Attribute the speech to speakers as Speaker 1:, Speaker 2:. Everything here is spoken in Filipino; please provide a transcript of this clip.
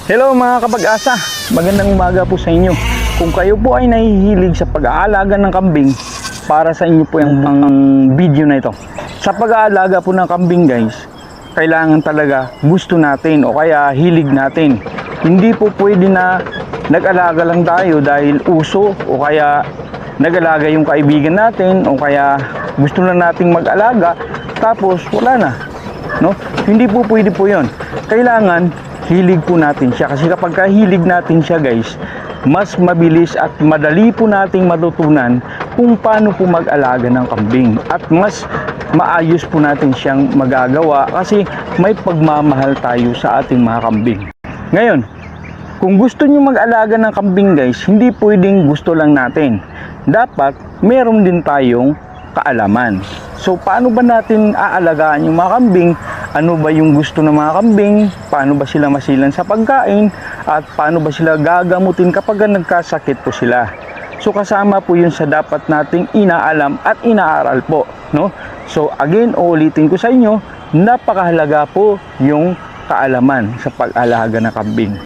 Speaker 1: Hello mga kapag-asa, magandang umaga po sa inyo. Kung kayo po ay nahihilig sa pag-aalaga ng kambing, para sa inyo po yung video na ito. Sa pag-aalaga po ng kambing guys, kailangan talaga gusto natin o kaya hilig natin. Hindi po pwede na nag-alaga lang tayo dahil uso o kaya nag-alaga yung kaibigan natin o kaya gusto na nating mag-alaga tapos wala na. No? Hindi po pwede po yun. Kailangan hilig po natin siya kasi kapag hilig natin siya guys, mas mabilis at madali po nating matutunan kung paano po mag-alaga ng kambing at mas maayos po natin siyang magagawa kasi may pagmamahal tayo sa ating mga kambing. Ngayon, kung gusto nyo mag-alaga ng kambing guys, hindi pwedeng gusto lang natin. Dapat meron din tayong kaalaman. So paano ba natin aalagaan yung mga kambing? Ano ba yung gusto ng mga kambing? Paano ba sila masilan sa pagkain? At paano ba sila gagamutin kapag nagkasakit po sila? So kasama po yun sa dapat nating inaalam at inaaral po, no? So again, uulitin ko sa inyo, napakahalaga po yung kaalaman sa pag-alaga ng kambing.